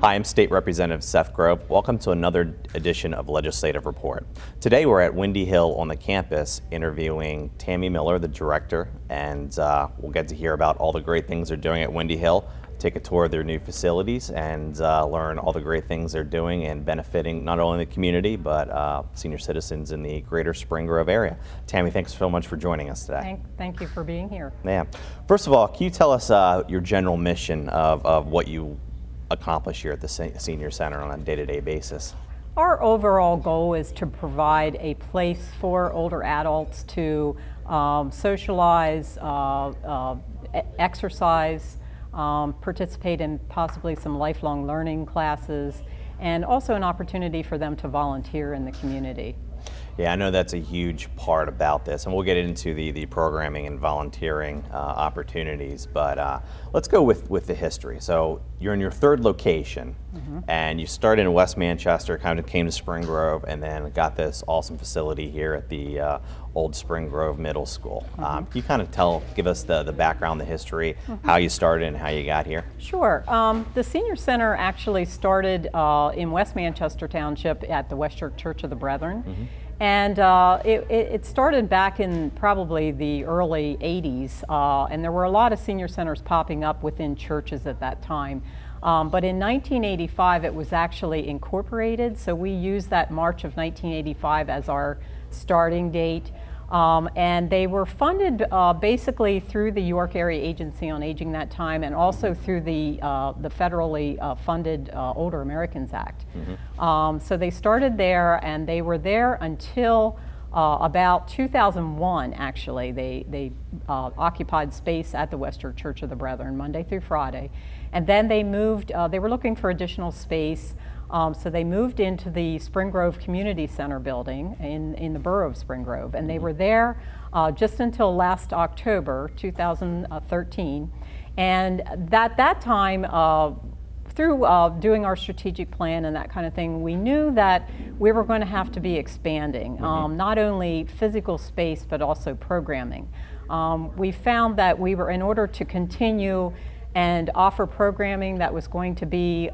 Hi, I'm State Representative Seth Grove. Welcome to another edition of Legislative Report. Today we're at Windy Hill on the campus interviewing Tammy Miller, the director, and we'll get to hear about all the great things they're doing at Windy Hill, take a tour of their new facilities, and learn all the great things they're doing and benefiting not only the community but senior citizens in the greater Spring Grove area. Tammy, thanks so much for joining us today. Thank you for being here. Yeah. First of all, can you tell us your general mission of what you accomplish here at the Senior Center on a day-to-day basis? Our overall goal is to provide a place for older adults to socialize, exercise, participate in possibly some lifelong learning classes, and also an opportunity for them to volunteer in the community. Yeah, I know that's a huge part about this, and we'll get into the programming and volunteering opportunities, but let's go with the history. So you're in your third location, and you started in West Manchester, kind of came to Spring Grove, and then got this awesome facility here at the old Spring Grove Middle School. Can you kind of give us the background, the history, how you started and how you got here? Sure. The Senior Center actually started in West Manchester Township at the West Church of the Brethren. And it started back in probably the early 80s, and there were a lot of senior centers popping up within churches at that time. But in 1985, it was actually incorporated, so we used that March of 1985 as our starting date. And they were funded basically through the York Area Agency on Aging that time, and also through the federally funded Older Americans Act. So they started there, and they were there until about 2001, actually. They occupied space at the West Church of the Brethren Monday through Friday. And then they moved, they were looking for additional space. So they moved into the Spring Grove Community Center building in the borough of Spring Grove, and they were there just until last October 2013. And at that time, through doing our strategic plan and that kind of thing, we knew that we were going to have to be expanding, not only physical space but also programming. We found that we were, in order to continue and offer programming that was going to be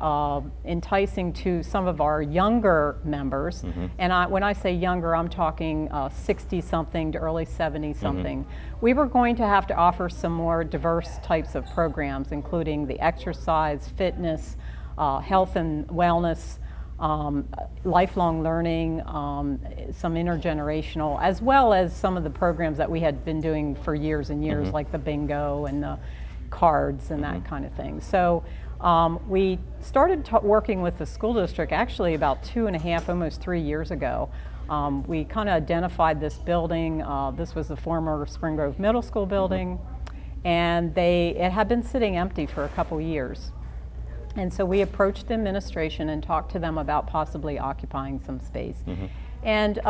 enticing to some of our younger members. And when I say younger, I'm talking 60-something to early 70-something. We were going to have to offer some more diverse types of programs, including the exercise, fitness, health and wellness, lifelong learning, some intergenerational, as well as some of the programs that we had been doing for years and years, like the bingo and the cards and that kind of thing. So we started working with the school district actually about 2.5, almost 3 years ago. We kind of identified this building. This was the former Spring Grove Middle School building, and it had been sitting empty for a couple years. And so we approached the administration and talked to them about possibly occupying some space. And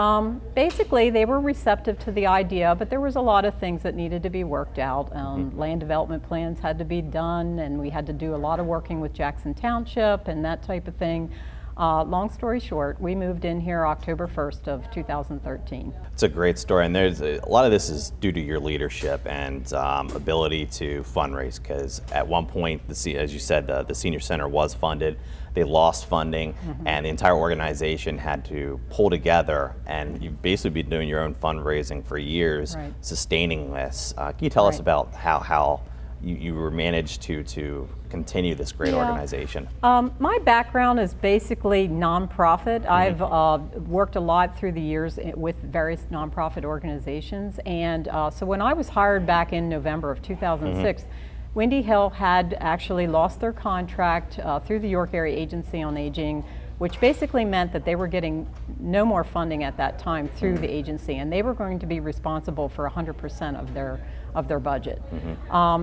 basically they were receptive to the idea, but there was a lot of things that needed to be worked out. Land development plans had to be done, and we had to do a lot of working with Jackson Township and that type of thing. Long story short, we moved in here October 1st of 2013. It's a great story, and there's a lot of this is due to your leadership and ability to fundraise, because at one point, as you said, the Senior Center was funded. They lost funding, and the entire organization had to pull together, and you've basically been doing your own fundraising for years, sustaining this. Can you tell us about how you were managed to continue this great organization? My background is basically nonprofit. I've worked a lot through the years with various nonprofit organizations, and so when I was hired back in November of 2006, Windy Hill had actually lost their contract through the York Area Agency on Aging, which basically meant that they were getting no more funding at that time through the agency, and they were going to be responsible for 100% of their budget.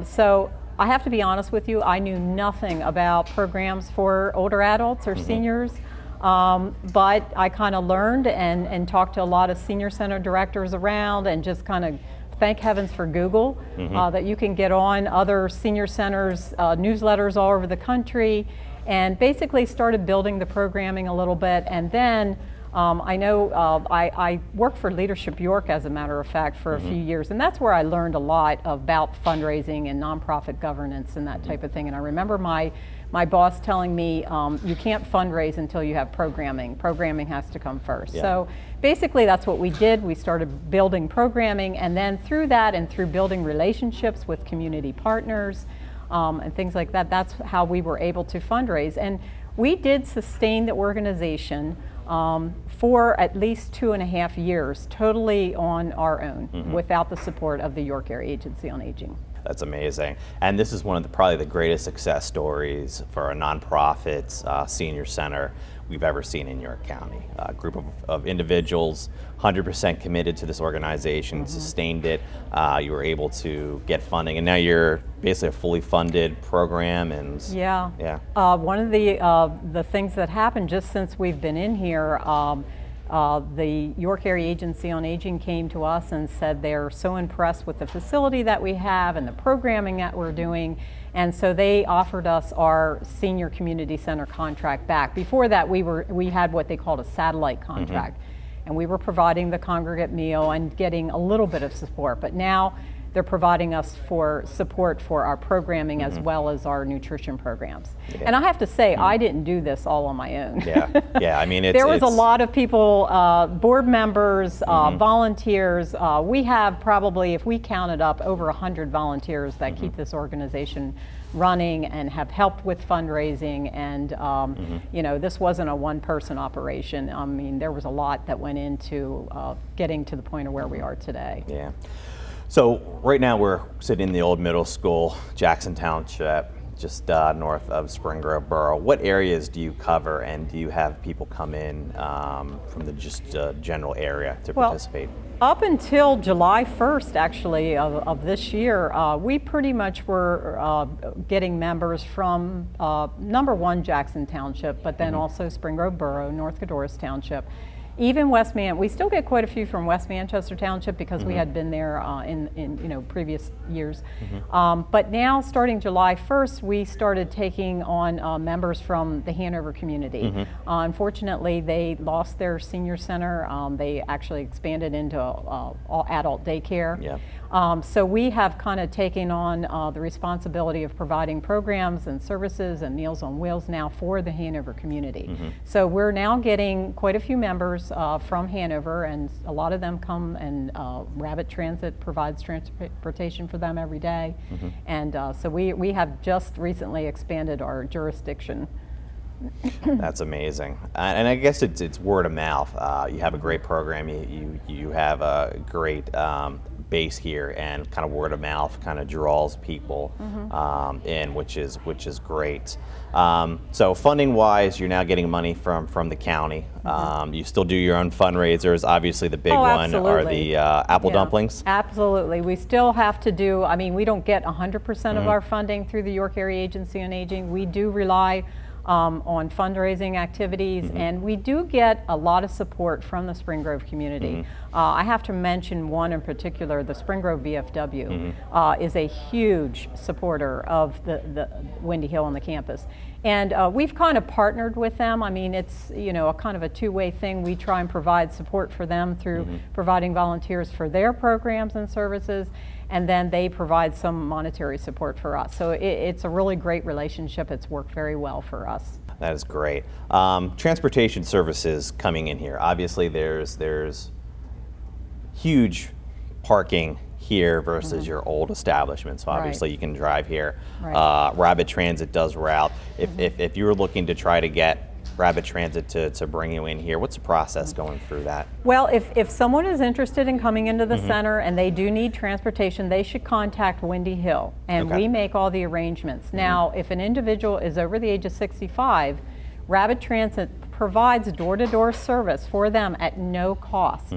So I have to be honest with you, I knew nothing about programs for older adults or seniors, but I kind of learned and talked to a lot of senior center directors around, and just kind of thank heavens for Google, that you can get on other senior centers, newsletters all over the country, and basically started building the programming a little bit. And then I know I worked for Leadership York, as a matter of fact, for a few years, and that's where I learned a lot about fundraising and nonprofit governance and that type of thing. And I remember my my boss telling me, you can't fundraise until you have programming. Programming has to come first. Yeah. So basically that's what we did. We started building programming, and then through that and through building relationships with community partners and things like that, that's how we were able to fundraise. And we did sustain the organization for at least 2.5 years, totally on our own, without the support of the York Area Agency on Aging. That's amazing. And this is one of probably the greatest success stories for a nonprofit senior center we've ever seen in York County. A group of individuals, 100% committed to this organization, sustained it. You were able to get funding, and now you're basically a fully funded program. And yeah. One of the things that happened just since we've been in here, the York Area Agency on Aging came to us and said they're so impressed with the facility that we have and the programming that we're doing, and so they offered us our senior community center contract back. Before that, we had what they called a satellite contract, and we were providing the congregate meal and getting a little bit of support, but now they're providing us for support for our programming as well as our nutrition programs. Yeah. And I have to say, I didn't do this all on my own. I mean, there was a lot of people, board members, volunteers. We have probably, if we counted up, over 100 volunteers that keep this organization running and have helped with fundraising. And you know, this wasn't a one-person operation. I mean, there was a lot that went into getting to the point of where we are today. Yeah. So right now we're sitting in the old middle school, Jackson Township, just north of Spring Grove Borough. What areas do you cover, and do you have people come in from the just general area to participate? Up until July 1st, actually, of this year, we pretty much were getting members from #1 Jackson Township, but then also Spring Grove Borough, North Codorus Township. Even we still get quite a few from West Manchester Township because we had been there in previous years. But now, starting July 1st, we started taking on members from the Hanover community. Unfortunately, they lost their senior center. They actually expanded into all adult daycare. So we have kind of taken on the responsibility of providing programs and services and Meals on Wheels now for the Hanover community. So we're now getting quite a few members from Hanover, and a lot of them come, and Rabbit Transit provides transportation for them every day. And so we have just recently expanded our jurisdiction. That's amazing. And I guess it's word of mouth. You have a great program. You have a great base here, and kind of word of mouth kind of draws people in, which is great. So funding wise, you're now getting money from the county. You still do your own fundraisers. Obviously the big one are the apple dumplings. Absolutely. We still have to do, I mean, we don't get 100% of our funding through the York Area Agency on Aging. We do rely on fundraising activities, and we do get a lot of support from the Spring Grove community. I have to mention one in particular. The Spring Grove VFW is a huge supporter of the Windy Hill on the campus, and we've kind of partnered with them. I mean, it's a kind of a two-way thing. We try and provide support for them through providing volunteers for their programs and services, and then they provide some monetary support for us. So it's a really great relationship. It's worked very well for us. That is great. Transportation services coming in here. Obviously there's huge parking here versus your old establishment. So obviously you can drive here. Rabbit Transit does route. If you were looking to try to get Rabbit Transit to bring you in here, what's the process going through that? Well, if someone is interested in coming into the center and they do need transportation, they should contact Windy Hill, and we make all the arrangements. Now, if an individual is over the age of 65, Rabbit Transit provides door-to-door service for them at no cost.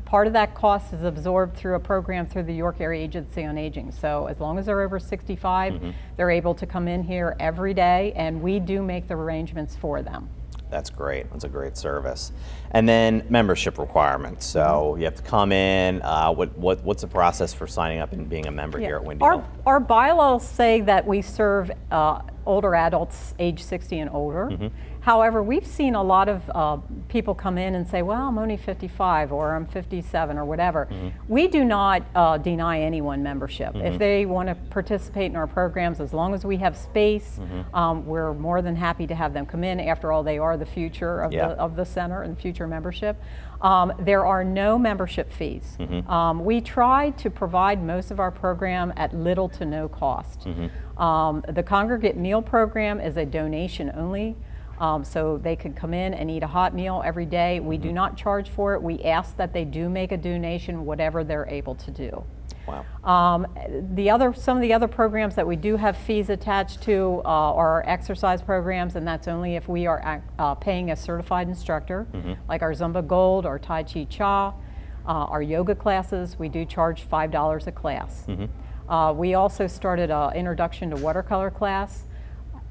Part of that cost is absorbed through a program through the York Area Agency on Aging. So as long as they're over 65, they're able to come in here every day, and we do make the arrangements for them. That's great. That's a great service. And then membership requirements. So you have to come in. What's the process for signing up and being a member here at Windy Hill? Our bylaws say that we serve older adults age 60 and older, However, we've seen a lot of people come in and say, well, I'm only 55 or I'm 57 or whatever. We do not deny anyone membership. If they want to participate in our programs, as long as we have space, we're more than happy to have them come in. After all, they are the future of the center and future membership. There are no membership fees. We try to provide most of our program at little to no cost. The congregate meal program is a donation only. So they could come in and eat a hot meal every day. We do not charge for it. We ask that they do make a donation, whatever they're able to do. Wow. Some of the other programs that we do have fees attached to are exercise programs, and that's only if we are paying a certified instructor, like our Zumba Gold, our Tai Chi Cha, our yoga classes. We do charge $5 a class. We also started an introduction to watercolor class.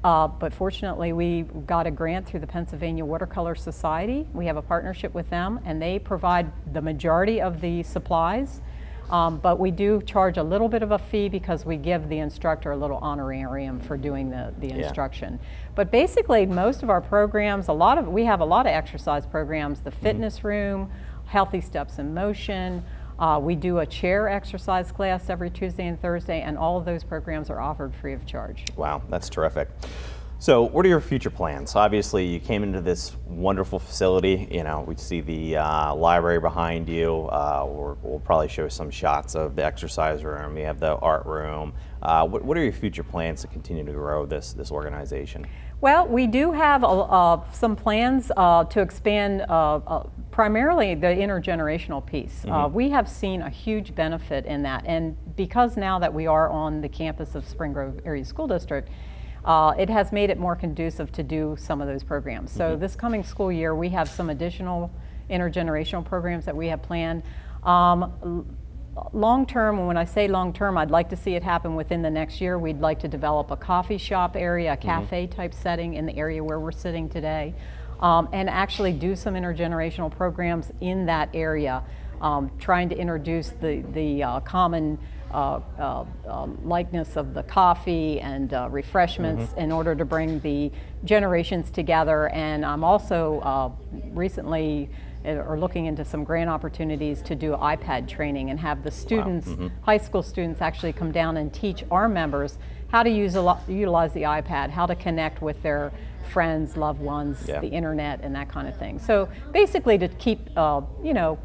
But fortunately, we got a grant through the Pennsylvania Watercolor Society. We have a partnership with them, and they provide the majority of the supplies. But we do charge a little bit of a fee because we give the instructor a little honorarium for doing the instruction. But basically, most of our programs, we have a lot of exercise programs, the fitness room, Healthy Steps in Motion. We do a chair exercise class every Tuesday and Thursday, and all of those programs are offered free of charge. Wow, that's terrific. So what are your future plans? Obviously, you came into this wonderful facility. You know, we see the library behind you. We'll probably show some shots of the exercise room. You have the art room. What are your future plans to continue to grow this organization? Well, we do have some plans to expand primarily the intergenerational piece. We have seen a huge benefit in that, and because now that we are on the campus of Spring Grove Area School District, it has made it more conducive to do some of those programs. So this coming school year, we have some additional intergenerational programs that we have planned. Long term, and when I say long term, I'd like to see it happen within the next year. We'd like to develop a coffee shop area, a cafe type setting in the area where we're sitting today, and actually do some intergenerational programs in that area, trying to introduce the common likeness of the coffee and refreshments in order to bring the generations together. And I'm also recently looking into some grant opportunities to do iPad training and have the students, high school students, actually come down and teach our members how to utilize the iPad, how to connect with their friends, loved ones, the internet, and that kind of thing. So basically to keep,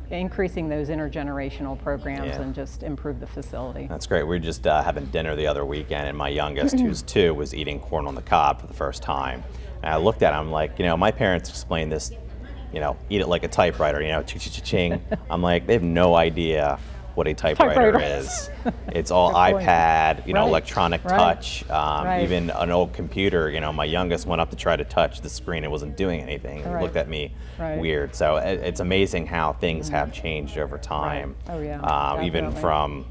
increasing those intergenerational programs and just improve the facility. That's great. We were just having dinner the other weekend, and my youngest, who's 2, was eating corn on the cob for the first time. And I looked at him like, my parents explained this, eat it like a typewriter, ching. I'm like, they have no idea what a typewriter is. It's all iPad, electronic touch, even an old computer. My youngest went up to try to touch the screen. It wasn't doing anything. He looked at me weird. So it's amazing how things have changed over time. Oh yeah, even from,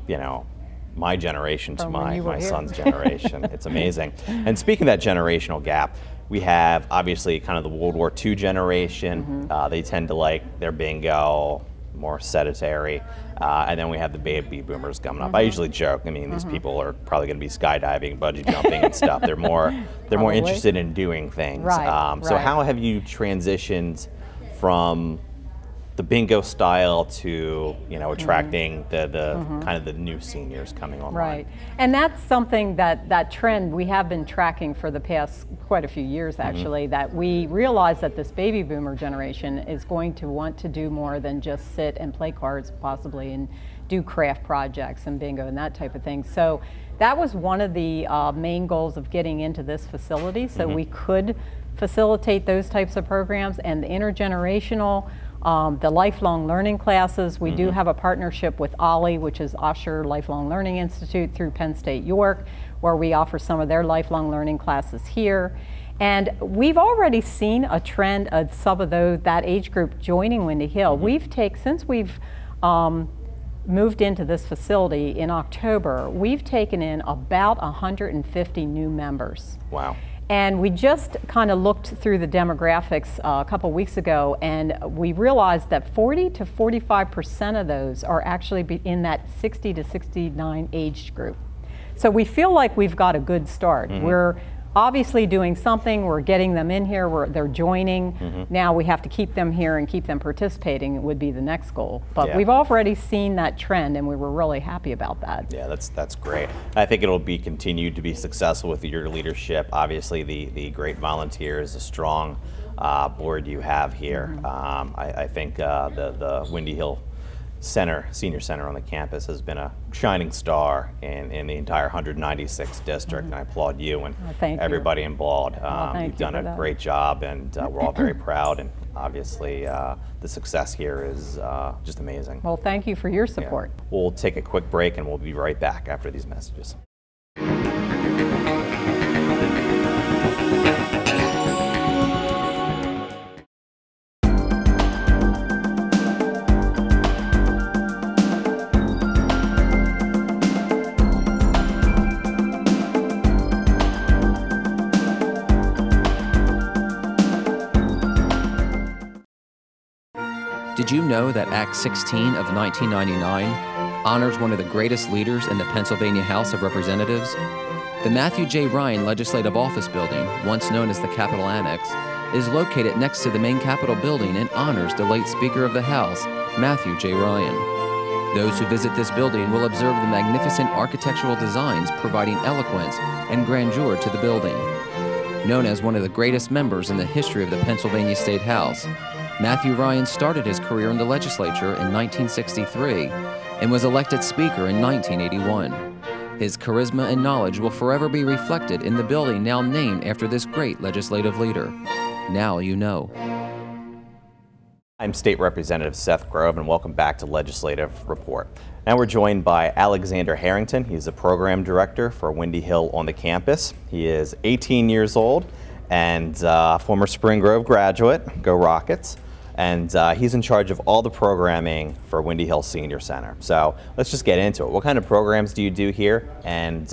my generation to my son's generation. It's amazing. And speaking of that generational gap, we have obviously kind of the World War II generation. They tend to like their bingo, more sedentary. And then we have the baby boomers coming up. I usually joke, these people are probably going to be skydiving, bungee jumping and stuff. They're more interested in doing things. So how have you transitioned from the bingo style to attracting the kind of the new seniors coming online? Right, and that's something that trend we have been tracking for the past quite a few years actually, that we realize that this baby boomer generation is going to want to do more than just sit and play cards possibly and do craft projects and bingo and that type of thing. So that was one of the main goals of getting into this facility, so we could facilitate those types of programs. And the intergenerational, the lifelong learning classes, we do have a partnership with OLLI, which is Osher Lifelong Learning Institute, through Penn State York, where we offer some of their lifelong learning classes here. And we've already seen a trend of some of that age group joining Windy Hill. Since we've moved into this facility in October, we've taken in about 150 new members. Wow. And we just kind of looked through the demographics a couple weeks ago, and we realized that 40 to 45% of those are actually in that 60 to 69 age group. So we feel like we've got a good start. We're obviously doing something. We're getting them in here. They're joining. Now we have to keep them here and keep them participating would be the next goal. But we've already seen that trend, and we were really happy about that. Yeah, that's great. I think it'll be continued to be successful with your leadership. Obviously, the great volunteers, the strong board you have here. I think the Windy Hill Senior Center on the campus has been a shining star in the entire 196th district, and I applaud you and everybody involved. You've done a great job, and we're all very proud, and obviously the success here is just amazing. Well, thank you for your support. Yeah. We'll take a quick break, and we'll be right back after these messages. Did you know that Act 16 of 1999 honors one of the greatest leaders in the Pennsylvania House of Representatives? The Matthew J. Ryan Legislative Office Building, once known as the Capitol Annex, is located next to the main Capitol building and honors the late Speaker of the House, Matthew J. Ryan. Those who visit this building will observe the magnificent architectural designs providing eloquence and grandeur to the building. Known as one of the greatest members in the history of the Pennsylvania State House, Matthew Ryan started his career in the legislature in 1963 and was elected Speaker in 1981. His charisma and knowledge will forever be reflected in the building now named after this great legislative leader. Now you know. I'm State Representative Seth Grove, and welcome back to Legislative Report. Now we're joined by Alexander Harrington. He's the Program Director for Windy Hill on the campus. He is 18 years old and former Spring Grove graduate. Go Rockets. And he's in charge of all the programming for Windy Hill Senior Center. So let's just get into it. What kind of programs do you do here? And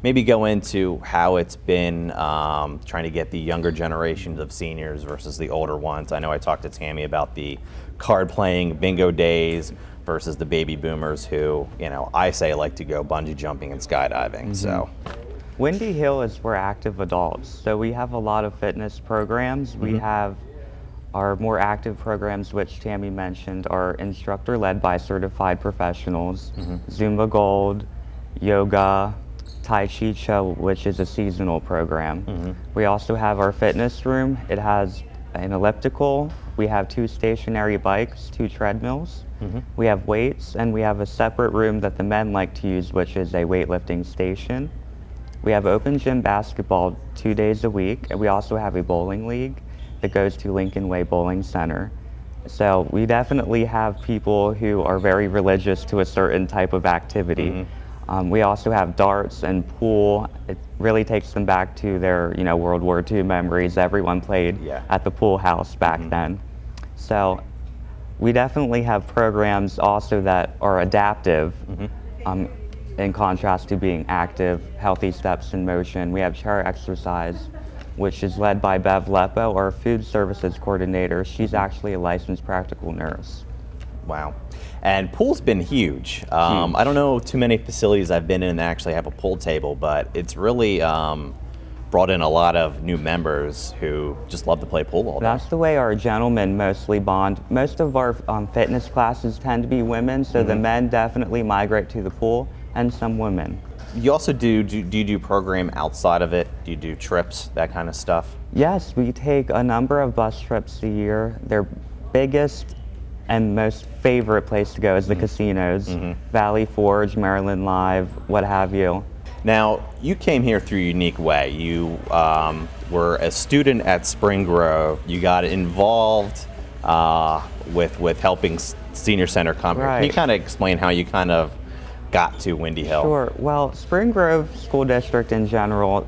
maybe go into how it's been trying to get the younger generations of seniors versus the older ones. I know I talked to Tammy about the card playing bingo days versus the baby boomers who, you know, I say like to go bungee jumping and skydiving. So Windy Hill is for active adults. So we have a lot of fitness programs. We have our more active programs, which Tammy mentioned, are instructor-led by certified professionals, Zumba Gold, yoga, Tai Chi Cho, which is a seasonal program. We also have our fitness room. It has an elliptical. We have 2 stationary bikes, 2 treadmills. We have weights, and we have a separate room that the men like to use, which is a weightlifting station. We have open gym basketball 2 days a week, and we also have a bowling league that goes to Lincoln Way Bowling Center. So we definitely have people who are very religious to a certain type of activity. We also have darts and pool. It really takes them back to their, World War II memories. Everyone played at the pool house back then. So we definitely have programs also that are adaptive, in contrast to being active, healthy steps in motion. We have chair exercise, which is led by Bev Lepo, our food services coordinator. She's actually a licensed practical nurse. Wow. And pool's been huge. I don't know too many facilities I've been in that actually have a pool table, but it's really brought in a lot of new members who just love to play pool all day. That's the way our gentlemen mostly bond. Most of our fitness classes tend to be women, so the men definitely migrate to the pool, and some women. You also do you do program outside of it? Do you do trips, that kind of stuff? Yes, we take a number of bus trips a year. Their biggest and most favorite place to go is the casinos, Valley Forge, Maryland Live, what have you. Now, you came here through a unique way. You were a student at Spring Grove. You got involved with helping Senior Center come here. Can you kind of explain how you kind of got to Windy Hill? Sure. Well, Spring Grove School District in general,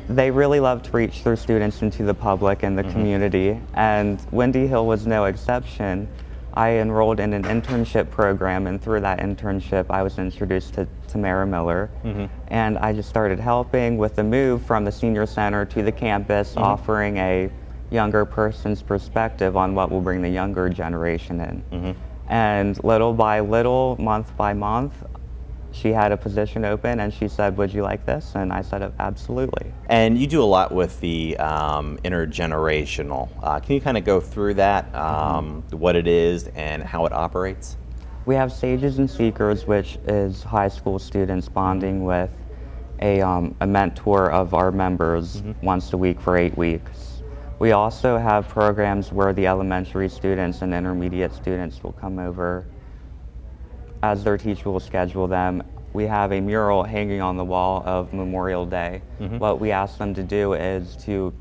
they really love to reach their students into the public and the community, and Windy Hill was no exception. I enrolled in an internship program, and through that internship I was introduced to Tamara Miller, and I just started helping with the move from the Senior Center to the campus, offering a younger person's perspective on what will bring the younger generation in. And little by little, month by month, she had a position open and she said, would you like this? And I said, absolutely. And you do a lot with the intergenerational. Can you kind of go through that, what it is and how it operates? We have Sages and Seekers, which is high school students bonding with a mentor of our members once a week for 8 weeks. We also have programs where the elementary students and intermediate students will come over as their teacher will schedule them. We have a mural hanging on the wall of Memorial Day. What we ask them to do is to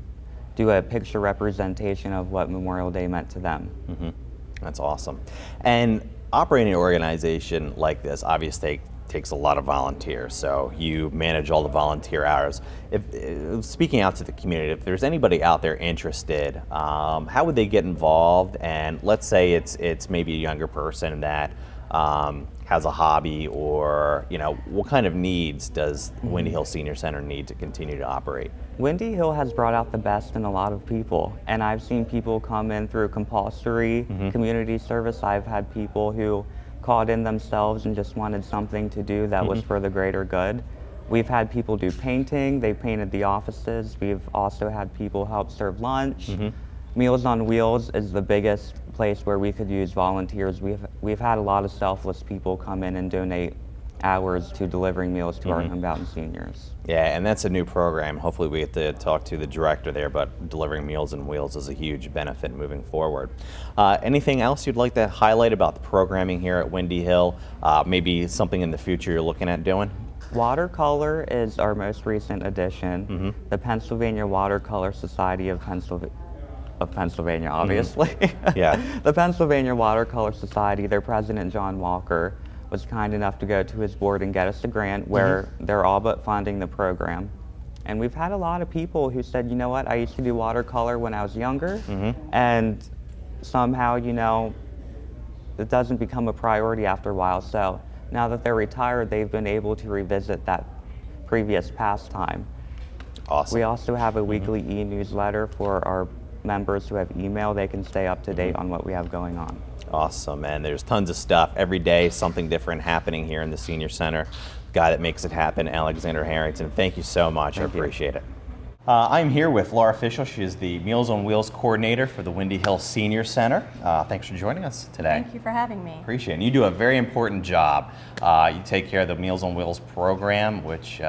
do a picture representation of what Memorial Day meant to them. That's awesome. And operating an organization like this obviously takes a lot of volunteers, so you manage all the volunteer hours. If speaking out to the community, if there's anybody out there interested, how would they get involved? And let's say it's maybe a younger person that has a hobby, or what kind of needs does Windy Hill Senior Center need to continue to operate? Windy Hill has brought out the best in a lot of people, and I've seen people come in through compulsory community service. I've had people who called in themselves and just wanted something to do that was for the greater good. We've had people do painting, they painted the offices. We've also had people help serve lunch. Meals on Wheels is the biggest place where we could use volunteers. We've had a lot of selfless people come in and donate hours to delivering meals to our homebound seniors. Yeah, and that's a new program. Hopefully we get to talk to the director there, but delivering Meals on Wheels is a huge benefit moving forward. Anything else you'd like to highlight about the programming here at Windy Hill? Maybe something in the future you're looking at doing? Watercolor is our most recent addition. The Pennsylvania Watercolor Society of Pennsylvania, obviously. Yeah. The Pennsylvania Watercolor Society, their president, John Walker, was kind enough to go to his board and get us a grant where they're all but funding the program. And we've had a lot of people who said, you know what, I used to do watercolor when I was younger, and somehow, it doesn't become a priority after a while. So now that they're retired, they've been able to revisit that previous pastime. Awesome. We also have a weekly e-newsletter for our members who have email. They can stay up to date on what we have going on. Awesome, and there's tons of stuff every day, something different happening here in the Senior Center. Guy that makes it happen, Alexander Harrington. Thank you so much. I appreciate it. I'm here with Laura Fischel. She is the Meals on Wheels coordinator for the Windy Hill Senior Center. Thanks for joining us today. Thank you for having me. Appreciate it. And you do a very important job. You take care of the Meals on Wheels program, which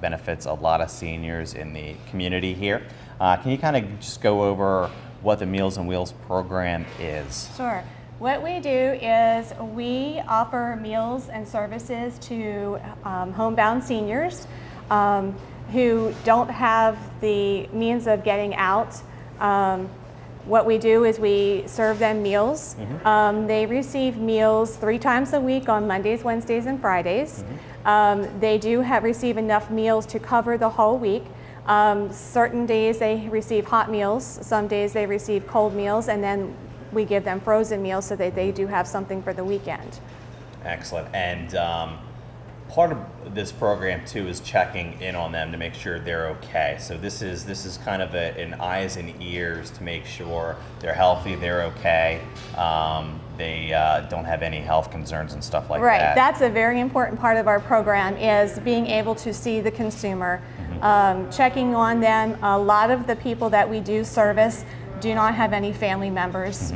benefits a lot of seniors in the community here. Can you kind of just go over what the Meals on Wheels program is? Sure. What we do is we offer meals and services to homebound seniors who don't have the means of getting out. What we do is we serve them meals. They receive meals 3 times a week on Mondays, Wednesdays, and Fridays. They do receive enough meals to cover the whole week. Certain days they receive hot meals, some days they receive cold meals, and then we give them frozen meals so that they do have something for the weekend. Excellent. And part of this program too is checking in on them to make sure they're okay. So this is kind of an eyes and ears to make sure they're healthy, they're okay, they don't have any health concerns and stuff like that. Right. That's a very important part of our program, is being able to see the consumer, checking on them. A lot of the people that we do service do not have any family members.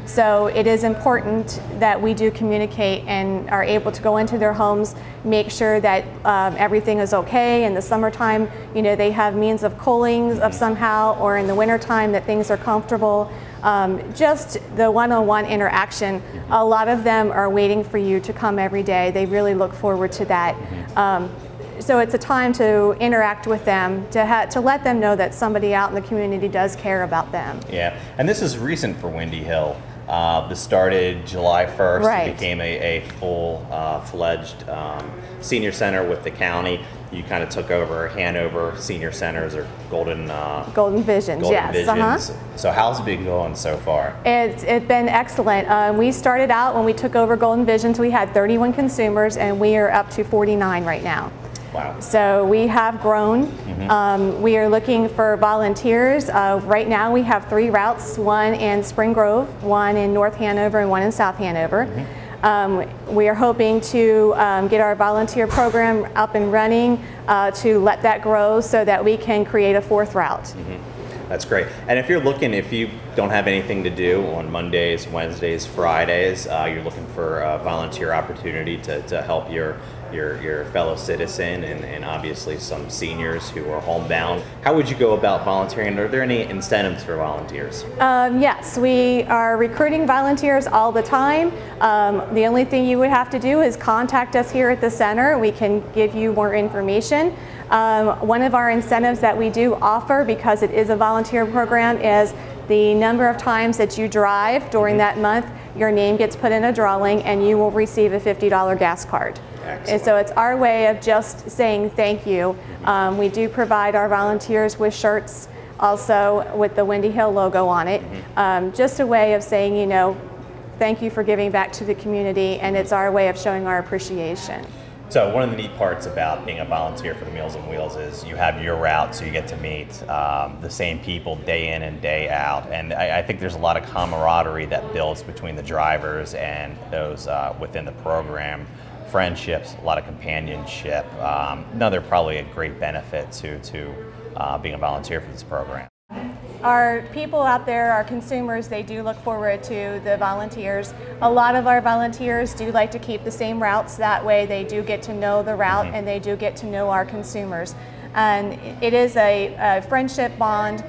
So it is important that we do communicate and are able to go into their homes, make sure that everything is okay. In the summertime, they have means of cooling of somehow, or in the wintertime that things are comfortable. Just the one-on-one interaction. A lot of them are waiting for you to come every day. They really look forward to that. So it's a time to interact with them, to let them know that somebody out in the community does care about them. Yeah, and this is recent for Windy Hill. This started July 1st. Right. It became a full-fledged senior center with the county. You kind of took over Hanover Senior Centers, or Golden Visions, yes. Visions. So how's it been going so far? It's been excellent. We started out when we took over Golden Visions, we had 31 consumers, and we are up to 49 right now. Wow. So we have grown. We are looking for volunteers. Right now we have 3 routes, one in Spring Grove, one in North Hanover, and one in South Hanover. We are hoping to get our volunteer program up and running to let that grow so that we can create a 4th route. That's great. And if you don't have anything to do on Mondays, Wednesdays, Fridays, you're looking for a volunteer opportunity to help your fellow citizen and obviously some seniors who are homebound, how would you go about volunteering? Are there any incentives for volunteers? Yes, we are recruiting volunteers all the time. The only thing you would have to do is contact us here at the center. We can give you more information. One of our incentives that we do offer, because it is a volunteer program, is the number of times that you drive during that month, your name gets put in a drawing and you will receive a $50 gas card. Excellent. And so it's our way of just saying thank you. We do provide our volunteers with shirts also with the Windy Hill logo on it. Just a way of saying, you know, thank you for giving back to the community, and it's our way of showing our appreciation. So one of the neat parts about being a volunteer for the Meals on Wheels is you have your route, so you get to meet the same people day in and day out. And I think there's a lot of camaraderie that builds between the drivers and those within the program. Friendships, a lot of companionship. Another probably a great benefit to being a volunteer for this program. Our people out there, our consumers, they do look forward to the volunteers. A lot of our volunteers do like to keep the same routes. That way they do get to know the route and they do get to know our consumers. And it is a friendship bond,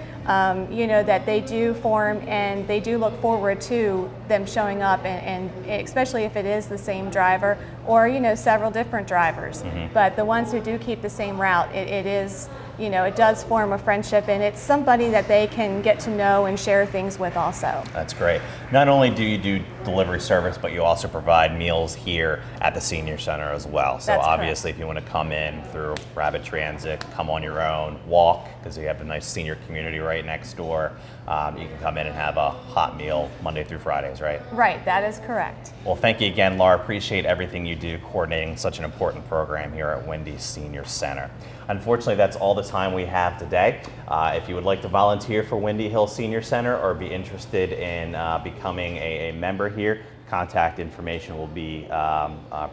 you know, that they do form, and they do look forward to them showing up, and especially if it is the same driver or, you know, several different drivers. But the ones who do keep the same route, it is, you know, it does form a friendship, and it's somebody that they can get to know and share things with also. That's great. Not only do you do delivery service, but you also provide meals here at the Senior Center as well. So That's obviously correct. if you want to come in through rapid transit, come on your own, walk, because you have a nice senior community right next door, you can come in and have a hot meal Monday through Fridays, right? Right, that is correct. Well, thank you again, Laura. Appreciate everything you do coordinating such an important program here at Wendy's Senior Center. Unfortunately, that's all the time we have today. If you would like to volunteer for Windy Hill Senior Center or be interested in becoming a member here, contact information will be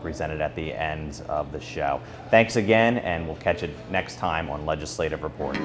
presented at the end of the show. Thanks again, and we'll catch you next time on Legislative Report.